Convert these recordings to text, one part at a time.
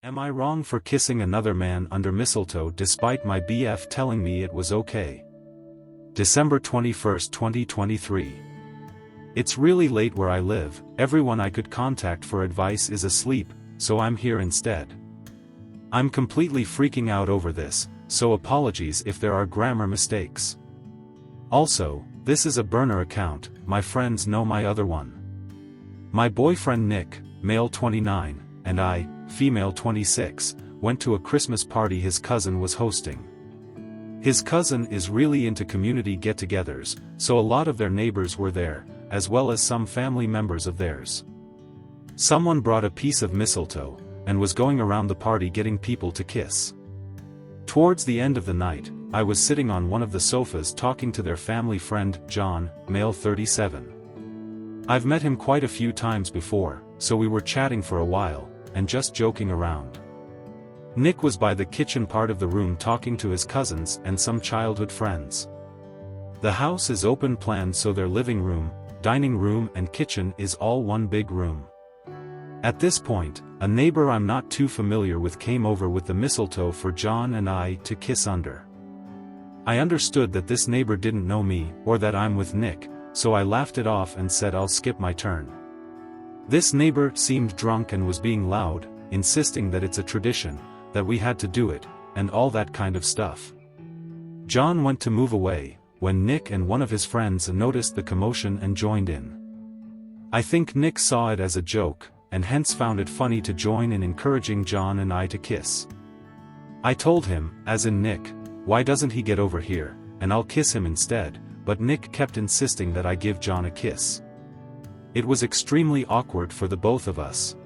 Am I wrong for kissing another man under mistletoe despite my BF telling me it was okay? December 21, 2023. It's really late where I live, everyone I could contact for advice is asleep, so I'm here instead. I'm completely freaking out over this, so apologies if there are grammar mistakes. Also, this is a burner account, my friends know my other one. My boyfriend Nick, male 29, and I, female 26, went to a Christmas party his cousin was hosting. His cousin is really into community get-togethers, so a lot of their neighbors were there, as well as some family members of theirs. Someone brought a piece of mistletoe, and was going around the party getting people to kiss. Towards the end of the night, I was sitting on one of the sofas talking to their family friend, John, male 37. I've met him quite a few times before, so we were chatting for a while, and just joking around. Nick was by the kitchen part of the room talking to his cousins and some childhood friends. The house is open plan, so their living room, dining room and kitchen is all one big room. At this point, a neighbor I'm not too familiar with came over with the mistletoe for John and I to kiss under. I understood that this neighbor didn't know me or that I'm with Nick, so I laughed it off and said I'll skip my turn. This neighbor seemed drunk and was being loud, insisting that it's a tradition, that we had to do it, and all that kind of stuff. John went to move away, when Nick and one of his friends noticed the commotion and joined in. I think Nick saw it as a joke, and hence found it funny to join in encouraging John and I to kiss. I told him, as in Nick, why doesn't he get over here, and I'll kiss him instead, but Nick kept insisting that I give John a kiss. It was extremely awkward for the both of us.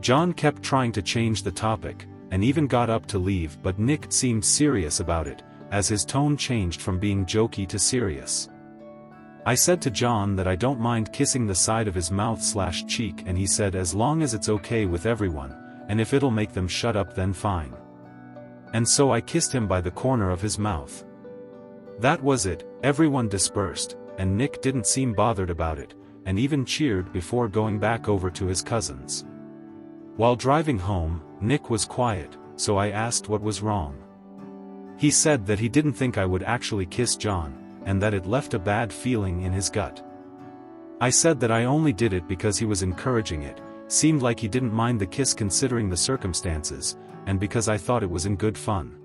John kept trying to change the topic, and even got up to leave, but Nick seemed serious about it, as his tone changed from being jokey to serious. I said to John that I don't mind kissing the side of his mouth/cheek, and he said as long as it's okay with everyone, and if it'll make them shut up then fine. And so I kissed him by the corner of his mouth. That was it, everyone dispersed, and Nick didn't seem bothered about it, and even cheered before going back over to his cousins. While driving home, Nick was quiet, so I asked what was wrong. He said that he didn't think I would actually kiss John, and that it left a bad feeling in his gut. I said that I only did it because he was encouraging it, seemed like he didn't mind the kiss considering the circumstances, and because I thought it was in good fun.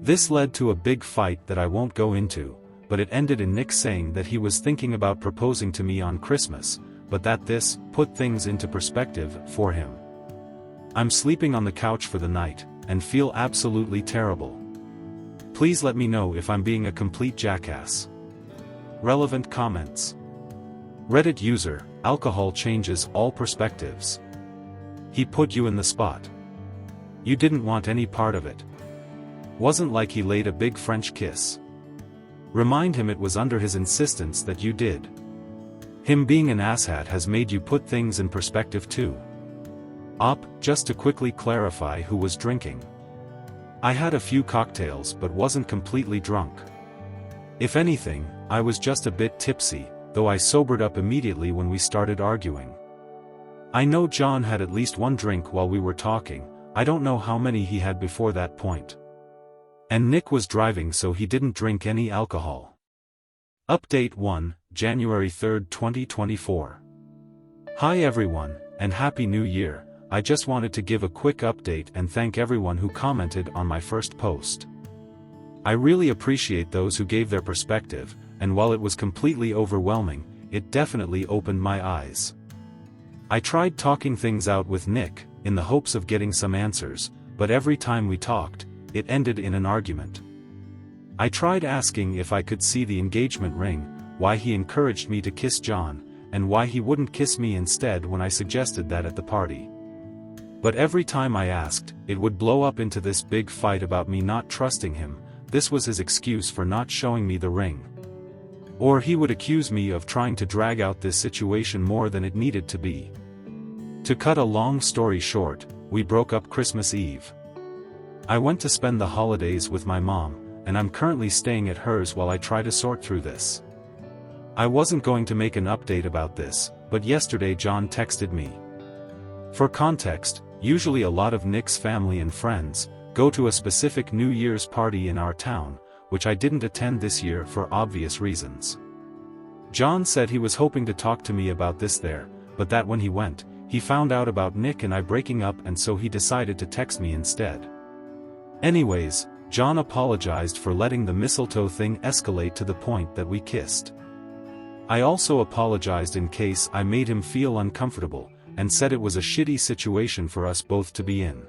This led to a big fight that I won't go into, but it ended in Nick saying that he was thinking about proposing to me on Christmas, but that this put things into perspective for him. I'm sleeping on the couch for the night, and feel absolutely terrible. Please let me know if I'm being a complete jackass. Relevant comments. Reddit user, alcohol changes all perspectives. He put you in the spot. You didn't want any part of it. Wasn't like he laid a big French kiss. Remind him it was under his insistence that you did. Him being an asshat has made you put things in perspective too. Just to quickly clarify who was drinking. I had a few cocktails but wasn't completely drunk. If anything, I was just a bit tipsy, though I sobered up immediately when we started arguing. I know John had at least one drink while we were talking, I don't know how many he had before that point. And Nick was driving, so he didn't drink any alcohol. Update 1, January 3, 2024. Hi everyone, and Happy New Year. I just wanted to give a quick update and thank everyone who commented on my first post. I really appreciate those who gave their perspective, and while it was completely overwhelming, it definitely opened my eyes. I tried talking things out with Nick, in the hopes of getting some answers, but every time we talked, it ended in an argument. I tried asking if I could see the engagement ring, why he encouraged me to kiss John, and why he wouldn't kiss me instead when I suggested that at the party. But every time I asked, it would blow up into this big fight about me not trusting him. This was his excuse for not showing me the ring. Or he would accuse me of trying to drag out this situation more than it needed to be. To cut a long story short, we broke up Christmas Eve. I went to spend the holidays with my mom, and I'm currently staying at hers while I try to sort through this. I wasn't going to make an update about this, but yesterday John texted me. For context, usually a lot of Nick's family and friends, go to a specific New Year's party in our town, which I didn't attend this year for obvious reasons. John said he was hoping to talk to me about this there, but that when he went, he found out about Nick and I breaking up, and so he decided to text me instead. Anyways, John apologized for letting the mistletoe thing escalate to the point that we kissed. I also apologized in case I made him feel uncomfortable, and said it was a shitty situation for us both to be in.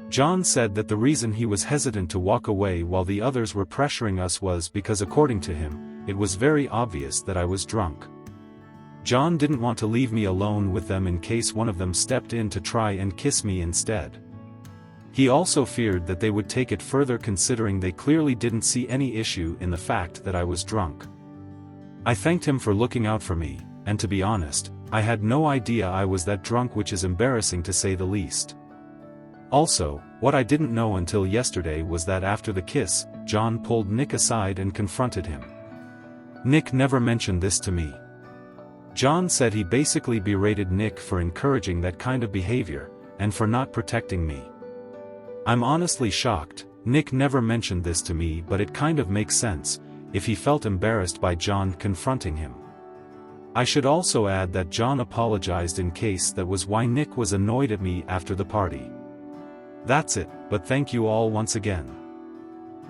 John said that the reason he was hesitant to walk away while the others were pressuring us was because, according to him, it was very obvious that I was drunk. John didn't want to leave me alone with them in case one of them stepped in to try and kiss me instead. He also feared that they would take it further, considering they clearly didn't see any issue in the fact that I was drunk. I thanked him for looking out for me, and to be honest, I had no idea I was that drunk, which is embarrassing to say the least. Also, what I didn't know until yesterday was that after the kiss, John pulled Nick aside and confronted him. Nick never mentioned this to me. John said he basically berated Nick for encouraging that kind of behavior, and for not protecting me. I'm honestly shocked. Nick never mentioned this to me, but it kind of makes sense, if he felt embarrassed by John confronting him. I should also add that John apologized in case that was why Nick was annoyed at me after the party. That's it, but thank you all once again.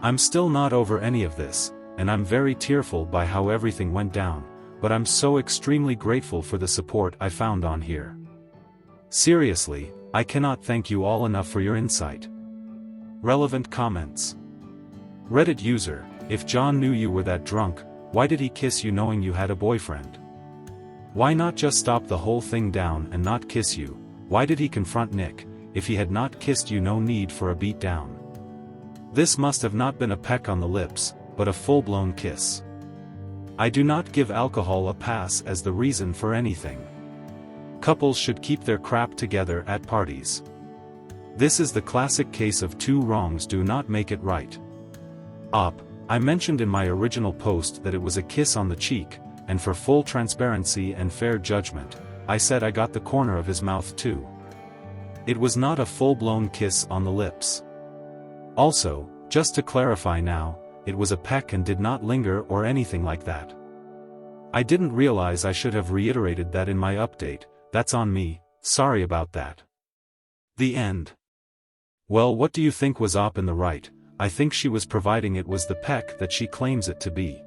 I'm still not over any of this, and I'm very tearful by how everything went down, but I'm so extremely grateful for the support I found on here. Seriously, I cannot thank you all enough for your insight. Relevant comments. Reddit user: if John knew you were that drunk, why did he kiss you knowing you had a boyfriend? Why not just stop the whole thing down and not kiss you? Why did he confront Nick? If he had not kissed you, no need for a beat down. This must have not been a peck on the lips, but a full-blown kiss. I do not give alcohol a pass as the reason for anything. Couples should keep their crap together at parties. This is the classic case of two wrongs do not make it right. I mentioned in my original post that it was a kiss on the cheek, and for full transparency and fair judgment, I said I got the corner of his mouth too. It was not a full-blown kiss on the lips. Also, just to clarify now, it was a peck and did not linger or anything like that. I didn't realize I should have reiterated that in my update. That's on me, sorry about that. The end. Well, what do you think was in the right? I think she was providing it was the peck that she claims it to be.